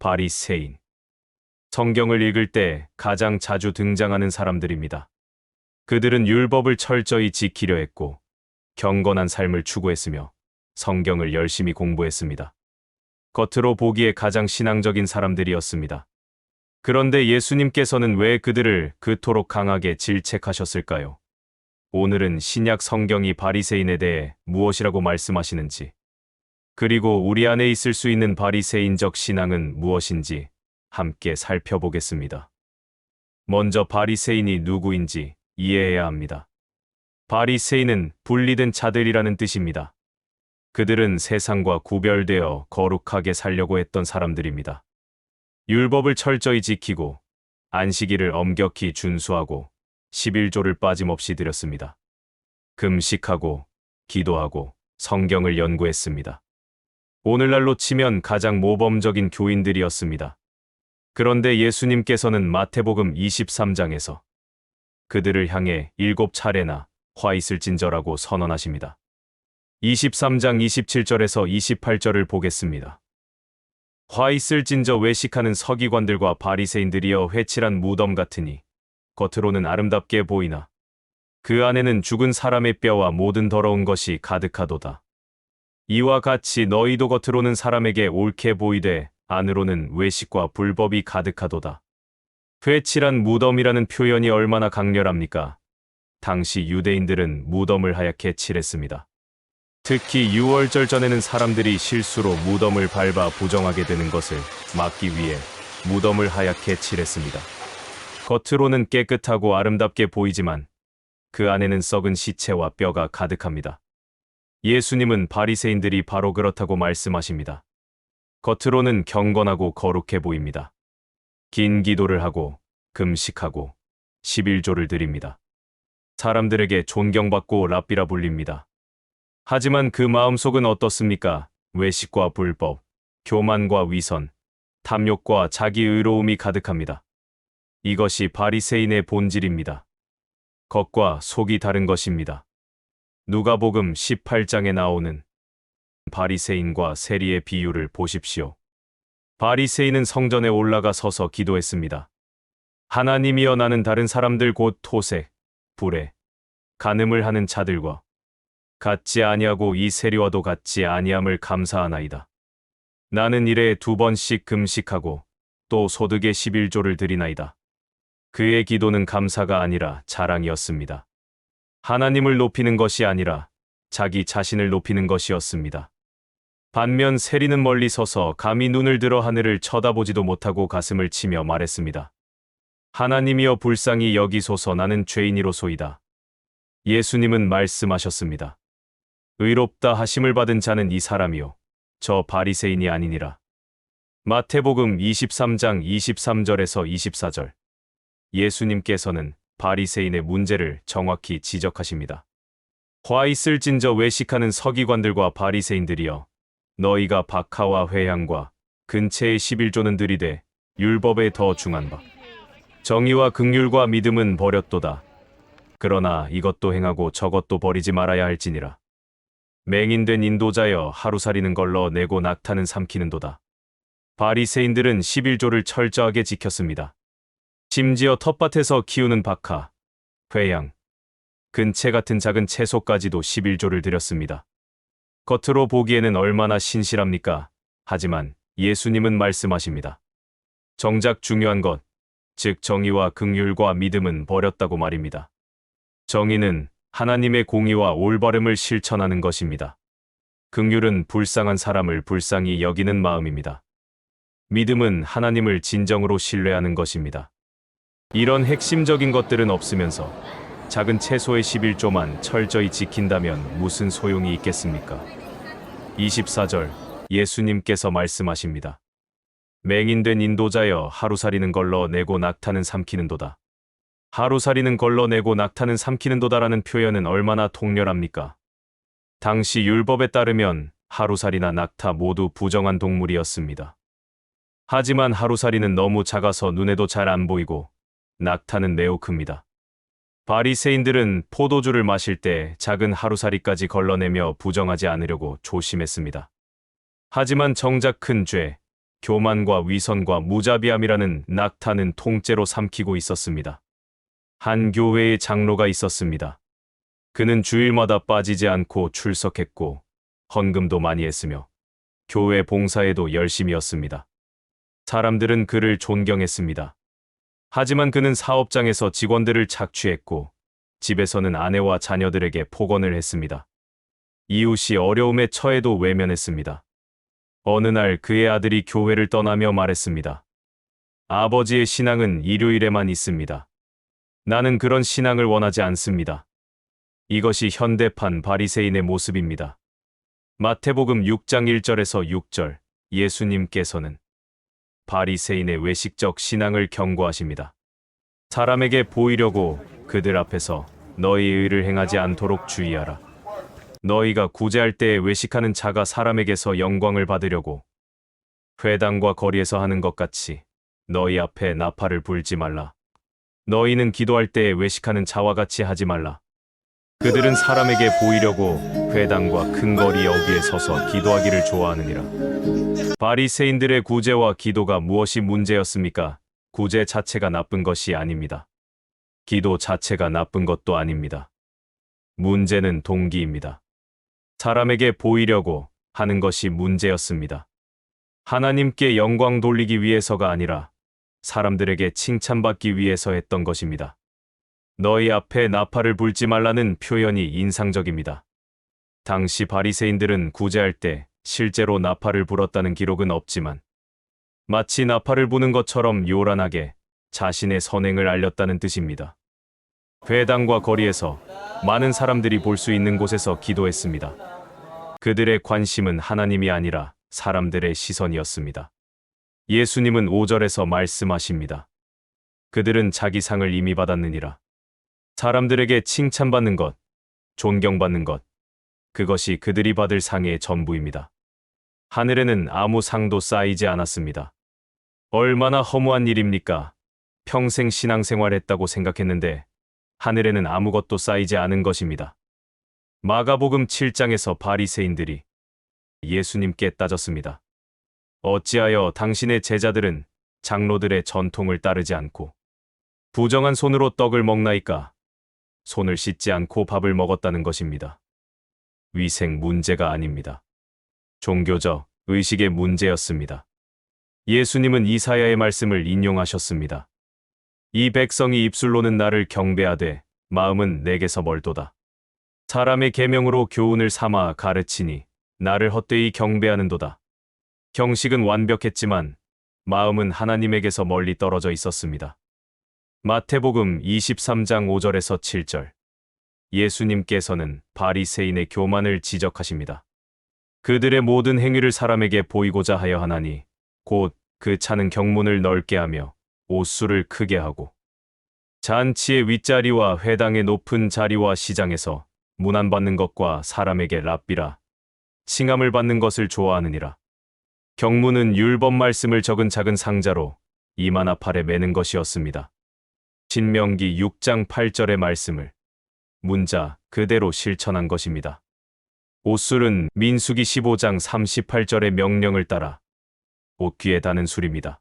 바리새인. 성경을 읽을 때 가장 자주 등장하는 사람들입니다. 그들은 율법을 철저히 지키려 했고 경건한 삶을 추구했으며 성경을 열심히 공부했습니다. 겉으로 보기에 가장 신앙적인 사람들이었습니다. 그런데 예수님께서는 왜 그들을 그토록 강하게 질책하셨을까요? 오늘은 신약 성경이 바리새인에 대해 무엇이라고 말씀하시는지, 그리고 우리 안에 있을 수 있는 바리새인적 신앙은 무엇인지 함께 살펴보겠습니다. 먼저 바리새인이 누구인지 이해해야 합니다. 바리새인은 분리된 자들이라는 뜻입니다. 그들은 세상과 구별되어 거룩하게 살려고 했던 사람들입니다. 율법을 철저히 지키고 안식일을 엄격히 준수하고 11조를 빠짐없이 드렸습니다. 금식하고 기도하고 성경을 연구했습니다. 오늘날로 치면 가장 모범적인 교인들이었습니다. 그런데 예수님께서는 마태복음 23장에서 그들을 향해 7차례나 화 있을진저라고 선언하십니다. 23장 27절에서 28절을 보겠습니다. 화 있을진저 외식하는 서기관들과 바리새인들이여 회칠한 무덤 같으니 겉으로는 아름답게 보이나 그 안에는 죽은 사람의 뼈와 모든 더러운 것이 가득하도다. 이와 같이 너희도 겉으로는 사람에게 옳게 보이되 안으로는 외식과 불법이 가득하도다. 회칠한 무덤이라는 표현이 얼마나 강렬합니까? 당시 유대인들은 무덤을 하얗게 칠했습니다. 특히 유월절 전에는 사람들이 실수로 무덤을 밟아 부정하게 되는 것을 막기 위해 무덤을 하얗게 칠했습니다. 겉으로는 깨끗하고 아름답게 보이지만 그 안에는 썩은 시체와 뼈가 가득합니다. 예수님은 바리새인들이 바로 그렇다고 말씀하십니다. 겉으로는 경건하고 거룩해 보입니다. 긴 기도를 하고 금식하고 11조를 드립니다. 사람들에게 존경받고 랍비라 불립니다. 하지만 그 마음속은 어떻습니까? 외식과 불법, 교만과 위선, 탐욕과 자기 의로움이 가득합니다. 이것이 바리새인의 본질입니다. 겉과 속이 다른 것입니다. 누가복음 18장에 나오는 바리새인과 세리의 비유를 보십시오. 바리새인은 성전에 올라가 서서 기도했습니다. 하나님이여, 나는 다른 사람들 곧 토색, 불에, 간음을 하는 자들과 같지 아니하고 이 세리와도 같지 아니함을 감사하나이다. 나는 일에 2번씩 금식하고 또 소득의 11조를 드리나이다. 그의 기도는 감사가 아니라 자랑이었습니다. 하나님을 높이는 것이 아니라 자기 자신을 높이는 것이었습니다. 반면 세리는 멀리 서서 감히 눈을 들어 하늘을 쳐다보지도 못하고 가슴을 치며 말했습니다. 하나님이여, 불쌍히 여기소서, 나는 죄인이로소이다. 예수님은 말씀하셨습니다. 의롭다 하심을 받은 자는 이 사람이요, 저 바리새인이 아니니라. 마태복음 23장 23절에서 24절. 예수님께서는 바리새인의 문제를 정확히 지적하십니다. 화 있을진저 외식하는 서기관들과 바리새인들이여, 너희가 박하와 회향과 근체의 11조는 들이되 율법에 더 중한 바 정의와 긍휼과 믿음은 버렸도다. 그러나 이것도 행하고 저것도 버리지 말아야 할지니라. 맹인된 인도자여, 하루살이는 걸러 내고 낙타는 삼키는도다. 바리새인들은 11조를 철저하게 지켰습니다. 심지어 텃밭에서 키우는 박하, 회양, 근채 같은 작은 채소까지도 11조를 드렸습니다. 겉으로 보기에는 얼마나 신실합니까? 하지만 예수님은 말씀하십니다. 정작 중요한 것, 즉 정의와 긍휼과 믿음은 버렸다고 말입니다. 정의는 하나님의 공의와 올바름을 실천하는 것입니다. 긍휼은 불쌍한 사람을 불쌍히 여기는 마음입니다. 믿음은 하나님을 진정으로 신뢰하는 것입니다. 이런 핵심적인 것들은 없으면서 작은 채소의 11조만 철저히 지킨다면 무슨 소용이 있겠습니까? 24절, 예수님께서 말씀하십니다. 맹인된 인도자여, 하루살이는 걸러 내고 낙타는 삼키는도다. 하루살이는 걸러내고 낙타는 삼키는도다라는 표현은 얼마나 통렬합니까? 당시 율법에 따르면 하루살이나 낙타 모두 부정한 동물이었습니다. 하지만 하루살이는 너무 작아서 눈에도 잘 안 보이고 낙타는 매우 큽니다. 바리새인들은 포도주를 마실 때 작은 하루살이까지 걸러내며 부정하지 않으려고 조심했습니다. 하지만 정작 큰 죄, 교만과 위선과 무자비함이라는 낙타는 통째로 삼키고 있었습니다. 한 교회의 장로가 있었습니다. 그는 주일마다 빠지지 않고 출석했고 헌금도 많이 했으며 교회 봉사에도 열심이었습니다. 사람들은 그를 존경했습니다. 하지만 그는 사업장에서 직원들을 착취했고 집에서는 아내와 자녀들에게 폭언을 했습니다. 이웃이 어려움에 처해도 외면했습니다. 어느 날 그의 아들이 교회를 떠나며 말했습니다. 아버지의 신앙은 일요일에만 있습니다. 나는 그런 신앙을 원하지 않습니다. 이것이 현대판 바리새인의 모습입니다. 마태복음 6장 1절에서 6절, 예수님께서는 바리새인의 외식적 신앙을 경고하십니다. 사람에게 보이려고 그들 앞에서 너희의 의를 행하지 않도록 주의하라. 너희가 구제할 때에 외식하는 자가 사람에게서 영광을 받으려고 회당과 거리에서 하는 것 같이 너희 앞에 나팔을 불지 말라. 너희는 기도할 때에 외식하는 자와 같이 하지 말라. 그들은 사람에게 보이려고 회당과 큰 거리 어귀에 서서 기도하기를 좋아하느니라. 바리새인들의 구제와 기도가 무엇이 문제였습니까? 구제 자체가 나쁜 것이 아닙니다. 기도 자체가 나쁜 것도 아닙니다. 문제는 동기입니다. 사람에게 보이려고 하는 것이 문제였습니다. 하나님께 영광 돌리기 위해서가 아니라 사람들에게 칭찬받기 위해서 했던 것입니다. 너희 앞에 나팔을 불지 말라는 표현이 인상적입니다. 당시 바리새인들은 구제할 때 실제로 나팔을 불었다는 기록은 없지만 마치 나팔을 부는 것처럼 요란하게 자신의 선행을 알렸다는 뜻입니다. 회당과 거리에서 많은 사람들이 볼 수 있는 곳에서 기도했습니다. 그들의 관심은 하나님이 아니라 사람들의 시선이었습니다. 예수님은 5절에서 말씀하십니다. 그들은 자기 상을 이미 받았느니라. 사람들에게 칭찬받는 것, 존경받는 것, 그것이 그들이 받을 상의 전부입니다. 하늘에는 아무 상도 쌓이지 않았습니다. 얼마나 허무한 일입니까? 평생 신앙생활했다고 생각했는데 하늘에는 아무것도 쌓이지 않은 것입니다. 마가복음 7장에서 바리새인들이 예수님께 따졌습니다. 어찌하여 당신의 제자들은 장로들의 전통을 따르지 않고 부정한 손으로 떡을 먹나이까? 손을 씻지 않고 밥을 먹었다는 것입니다. 위생 문제가 아닙니다. 종교적 의식의 문제였습니다. 예수님은 이사야의 말씀을 인용하셨습니다. 이 백성이 입술로는 나를 경배하되 마음은 내게서 멀도다. 사람의 계명으로 교훈을 삼아 가르치니 나를 헛되이 경배하는도다. 형식은 완벽했지만 마음은 하나님에게서 멀리 떨어져 있었습니다. 마태복음 23장 5절에서 7절. 예수님께서는 바리새인의 교만을 지적하십니다. 그들의 모든 행위를 사람에게 보이고자 하여 하나니 곧 그 차는 경문을 넓게 하며 옷수를 크게 하고 잔치의 윗자리와 회당의 높은 자리와 시장에서 문안받는 것과 사람에게 랍비라 칭함을 받는 것을 좋아하느니라. 경문은 율법 말씀을 적은 작은 상자로 이마나 팔에 매는 것이었습니다. 신명기 6장 8절의 말씀을 문자 그대로 실천한 것입니다. 옷술은 민수기 15장 38절의 명령을 따라 옷귀에 다는 술입니다.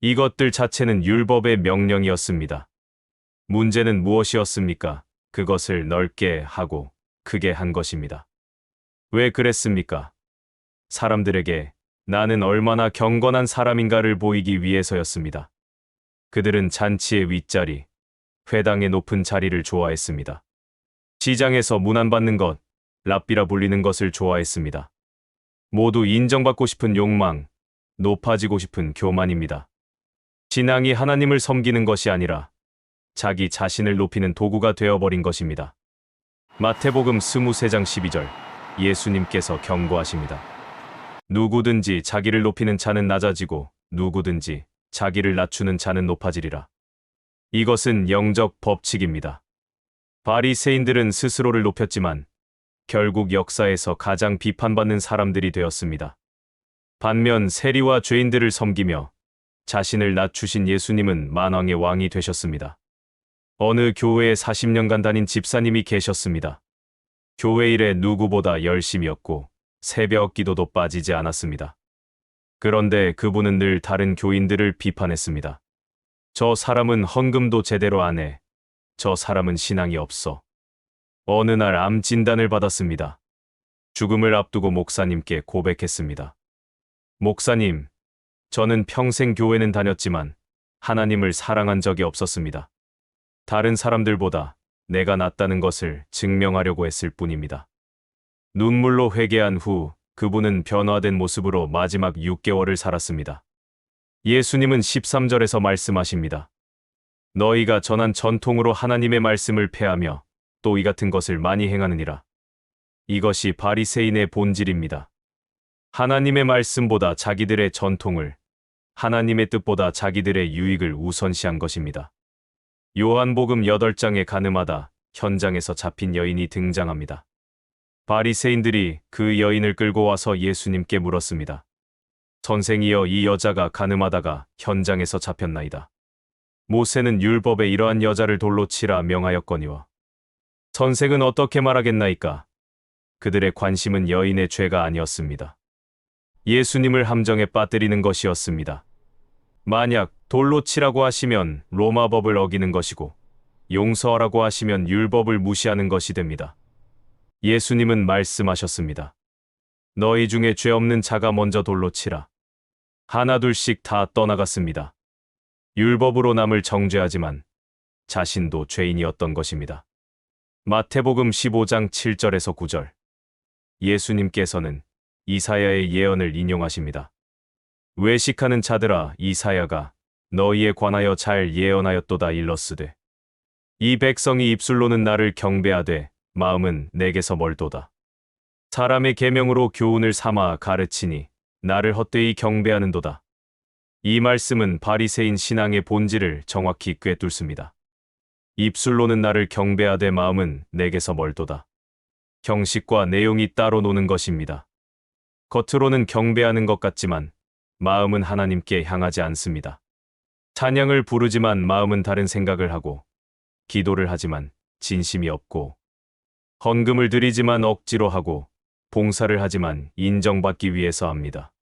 이것들 자체는 율법의 명령이었습니다. 문제는 무엇이었습니까? 그것을 넓게 하고 크게 한 것입니다. 왜 그랬습니까? 사람들에게 나는 얼마나 경건한 사람인가를 보이기 위해서였습니다. 그들은 잔치의 윗자리, 회당의 높은 자리를 좋아했습니다. 시장에서 문안받는 것, 랍비라 불리는 것을 좋아했습니다. 모두 인정받고 싶은 욕망, 높아지고 싶은 교만입니다. 신앙이 하나님을 섬기는 것이 아니라 자기 자신을 높이는 도구가 되어버린 것입니다. 마태복음 23장 12절 예수님께서 경고하십니다. 누구든지 자기를 높이는 자는 낮아지고 누구든지 자기를 낮추는 자는 높아지리라. 이것은 영적 법칙입니다. 바리새인들은 스스로를 높였지만 결국 역사에서 가장 비판받는 사람들이 되었습니다. 반면 세리와 죄인들을 섬기며 자신을 낮추신 예수님은 만왕의 왕이 되셨습니다. 어느 교회에 40년간 다닌 집사님이 계셨습니다. 교회 일에 누구보다 열심이었고 새벽 기도도 빠지지 않았습니다. 그런데 그분은 늘 다른 교인들을 비판했습니다. 저 사람은 헌금도 제대로 안 해. 저 사람은 신앙이 없어. 어느 날 암 진단을 받았습니다. 죽음을 앞두고 목사님께 고백했습니다. 목사님, 저는 평생 교회는 다녔지만 하나님을 사랑한 적이 없었습니다. 다른 사람들보다 내가 낫다는 것을 증명하려고 했을 뿐입니다. 눈물로 회개한 후 그분은 변화된 모습으로 마지막 6개월을 살았습니다. 예수님은 13절에서 말씀하십니다. 너희가 전한 전통으로 하나님의 말씀을 폐하며 또 이 같은 것을 많이 행하느니라. 이것이 바리새인의 본질입니다. 하나님의 말씀보다 자기들의 전통을, 하나님의 뜻보다 자기들의 유익을 우선시한 것입니다. 요한복음 8장에 가늠하다 현장에서 잡힌 여인이 등장합니다. 바리새인들이 그 여인을 끌고 와서 예수님께 물었습니다. 선생이여, 이 여자가 가늠하다가 현장에서 잡혔나이다. 모세는 율법에 이러한 여자를 돌로 치라 명하였거니와 선생은 어떻게 말하겠나이까? 그들의 관심은 여인의 죄가 아니었습니다. 예수님을 함정에 빠뜨리는 것이었습니다. 만약 돌로 치라고 하시면 로마법을 어기는 것이고 용서하라고 하시면 율법을 무시하는 것이 됩니다. 예수님은 말씀하셨습니다. 너희 중에 죄 없는 자가 먼저 돌로 치라. 하나둘씩 다 떠나갔습니다. 율법으로 남을 정죄하지만 자신도 죄인이었던 것입니다. 마태복음 15장 7절에서 9절. 예수님께서는 이사야의 예언을 인용하십니다. 외식하는 자들아, 이사야가 너희에 관하여 잘 예언하였도다 일렀으되 이 백성이 입술로는 나를 경배하되 마음은 내게서 멀도다. 사람의 계명으로 교훈을 삼아 가르치니 나를 헛되이 경배하는도다. 이 말씀은 바리새인 신앙의 본질을 정확히 꿰뚫습니다. 입술로는 나를 경배하되 마음은 내게서 멀도다. 형식과 내용이 따로 노는 것입니다. 겉으로는 경배하는 것 같지만 마음은 하나님께 향하지 않습니다. 찬양을 부르지만 마음은 다른 생각을 하고, 기도를 하지만 진심이 없고, 헌금을 드리지만 억지로 하고, 봉사를 하지만 인정받기 위해서 합니다.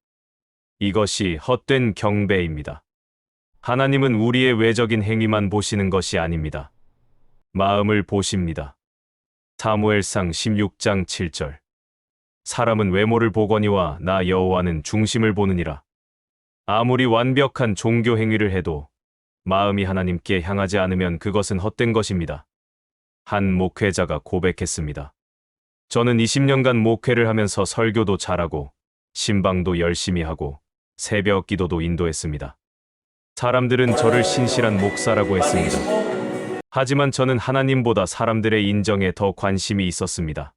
이것이 헛된 경배입니다. 하나님은 우리의 외적인 행위만 보시는 것이 아닙니다. 마음을 보십니다. 사무엘상 16장 7절. 사람은 외모를 보거니와 나 여호와는 중심을 보느니라. 아무리 완벽한 종교 행위를 해도 마음이 하나님께 향하지 않으면 그것은 헛된 것입니다. 한 목회자가 고백했습니다. 저는 20년간 목회를 하면서 설교도 잘하고 신방도 열심히 하고 새벽 기도도 인도했습니다. 사람들은 저를 신실한 목사라고 했습니다. 하지만 저는 하나님보다 사람들의 인정에 더 관심이 있었습니다.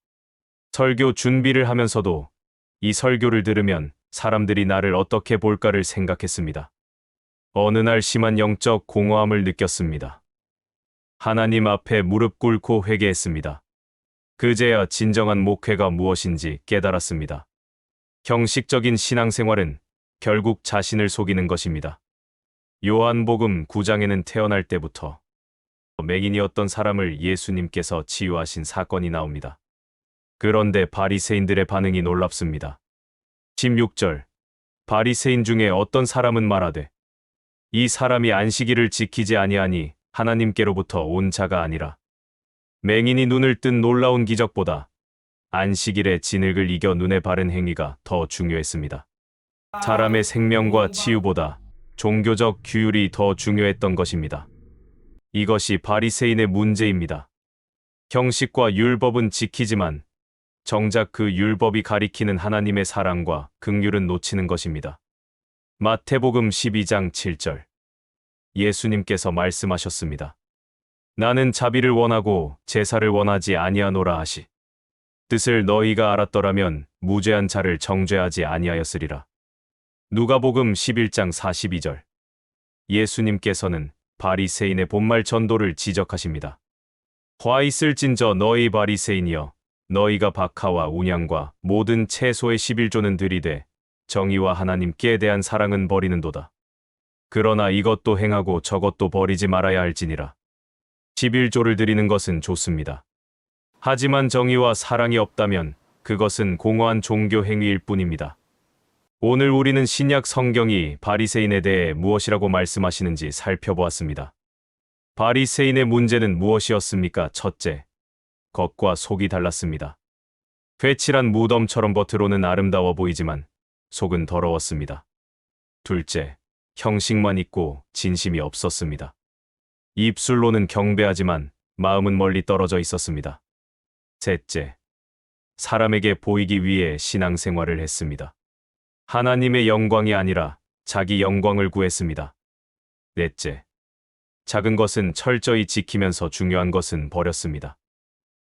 설교 준비를 하면서도 이 설교를 들으면 사람들이 나를 어떻게 볼까를 생각했습니다. 어느 날 심한 영적 공허함을 느꼈습니다. 하나님 앞에 무릎 꿇고 회개했습니다. 그제야 진정한 목회가 무엇인지 깨달았습니다. 형식적인 신앙생활은 결국 자신을 속이는 것입니다. 요한복음 9장에는 태어날 때부터 맹인이었던 사람을 예수님께서 치유하신 사건이 나옵니다. 그런데 바리새인들의 반응이 놀랍습니다. 16절. 바리새인 중에 어떤 사람은 말하되 이 사람이 안식일을 지키지 아니하니 하나님께로부터 온 자가 아니라. 맹인이 눈을 뜬 놀라운 기적보다 안식일의 진흙을 이겨 눈에 바른 행위가 더 중요했습니다. 사람의 생명과 치유보다 종교적 규율이 더 중요했던 것입니다. 이것이 바리새인의 문제입니다. 형식과 율법은 지키지만 정작 그 율법이 가리키는 하나님의 사랑과 긍휼은 놓치는 것입니다. 마태복음 12장 7절. 예수님께서 말씀하셨습니다. 나는 자비를 원하고 제사를 원하지 아니하노라 하시. 뜻을 너희가 알았더라면 무죄한 자를 정죄하지 아니하였으리라. 누가복음 11장 42절. 예수님께서는 바리새인의 본말 전도를 지적하십니다. 화 있을진저 너희 바리새인이여, 너희가 박하와 운양과 모든 채소의 11조는 들이되 정의와 하나님께 대한 사랑은 버리는도다. 그러나 이것도 행하고 저것도 버리지 말아야 할지니라. 11조를 드리는 것은 좋습니다. 하지만 정의와 사랑이 없다면 그것은 공허한 종교 행위일 뿐입니다. 오늘 우리는 신약 성경이 바리새인에 대해 무엇이라고 말씀하시는지 살펴보았습니다. 바리새인의 문제는 무엇이었습니까? 첫째, 겉과 속이 달랐습니다. 회칠한 무덤처럼 겉으로는 아름다워 보이지만 속은 더러웠습니다. 둘째, 형식만 있고 진심이 없었습니다. 입술로는 경배하지만 마음은 멀리 떨어져 있었습니다. 셋째, 사람에게 보이기 위해 신앙생활을 했습니다. 하나님의 영광이 아니라 자기 영광을 구했습니다. 넷째, 작은 것은 철저히 지키면서 중요한 것은 버렸습니다.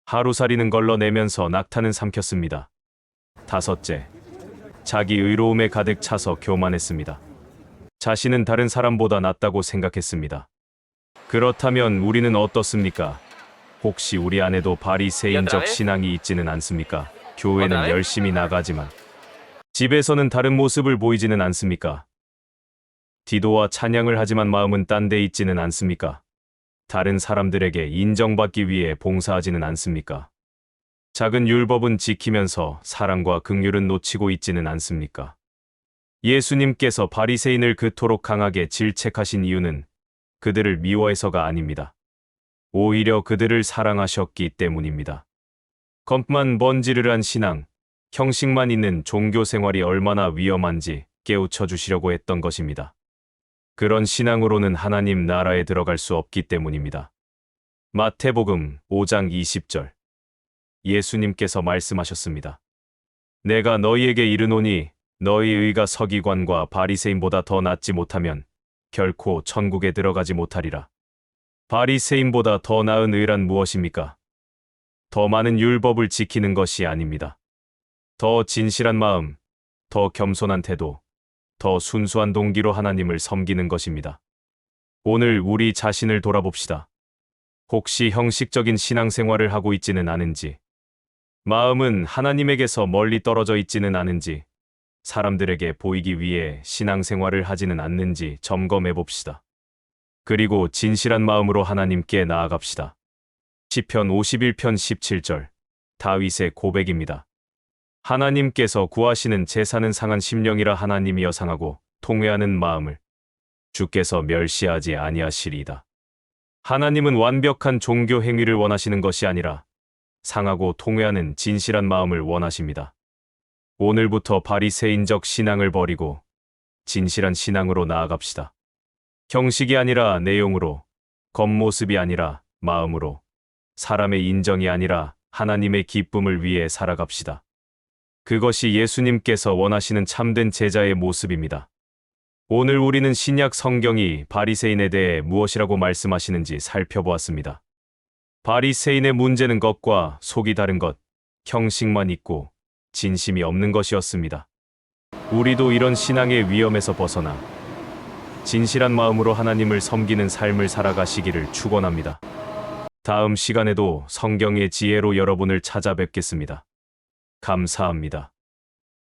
하루살이는 걸러내면서 낙타는 삼켰습니다. 다섯째, 자기 의로움에 가득 차서 교만했습니다. 자신은 다른 사람보다 낫다고 생각했습니다. 그렇다면 우리는 어떻습니까? 혹시 우리 안에도 바리새인적 신앙이 있지는 않습니까? 교회는 열심히 나가지만 집에서는 다른 모습을 보이지는 않습니까? 기도와 찬양을 하지만 마음은 딴 데 있지는 않습니까? 다른 사람들에게 인정받기 위해 봉사하지는 않습니까? 작은 율법은 지키면서 사랑과 긍휼은 놓치고 있지는 않습니까? 예수님께서 바리새인을 그토록 강하게 질책하신 이유는 그들을 미워해서가 아닙니다. 오히려 그들을 사랑하셨기 때문입니다. 겉만 번지르르한 신앙, 형식만 있는 종교 생활이 얼마나 위험한지 깨우쳐 주시려고 했던 것입니다. 그런 신앙으로는 하나님 나라에 들어갈 수 없기 때문입니다. 마태복음 5장 20절. 예수님께서 말씀하셨습니다. 내가 너희에게 이르노니 너희 의가 서기관과 바리새인보다 더 낫지 못하면 결코 천국에 들어가지 못하리라. 바리새인보다 더 나은 의란 무엇입니까? 더 많은 율법을 지키는 것이 아닙니다. 더 진실한 마음, 더 겸손한 태도, 더 순수한 동기로 하나님을 섬기는 것입니다. 오늘 우리 자신을 돌아봅시다. 혹시 형식적인 신앙생활을 하고 있지는 않은지, 마음은 하나님에게서 멀리 떨어져 있지는 않은지, 사람들에게 보이기 위해 신앙생활을 하지는 않는지 점검해 봅시다. 그리고 진실한 마음으로 하나님께 나아갑시다. 시편 51편 17절, 다윗의 고백입니다. 하나님께서 구하시는 제사는 상한 심령이라 하나님이여 상하고 통회하는 마음을 주께서 멸시하지 아니하시리이다. 하나님은 완벽한 종교 행위를 원하시는 것이 아니라 상하고 통회하는 진실한 마음을 원하십니다. 오늘부터 바리새인적 신앙을 버리고 진실한 신앙으로 나아갑시다. 형식이 아니라 내용으로, 겉모습이 아니라 마음으로, 사람의 인정이 아니라 하나님의 기쁨을 위해 살아갑시다. 그것이 예수님께서 원하시는 참된 제자의 모습입니다. 오늘 우리는 신약 성경이 바리새인에 대해 무엇이라고 말씀하시는지 살펴보았습니다. 바리새인의 문제는 겉과 속이 다른 것, 형식만 있고 진심이 없는 것이었습니다. 우리도 이런 신앙의 위험에서 벗어나 진실한 마음으로 하나님을 섬기는 삶을 살아가시기를 축원합니다. 다음 시간에도 성경의 지혜로 여러분을 찾아뵙겠습니다. 감사합니다.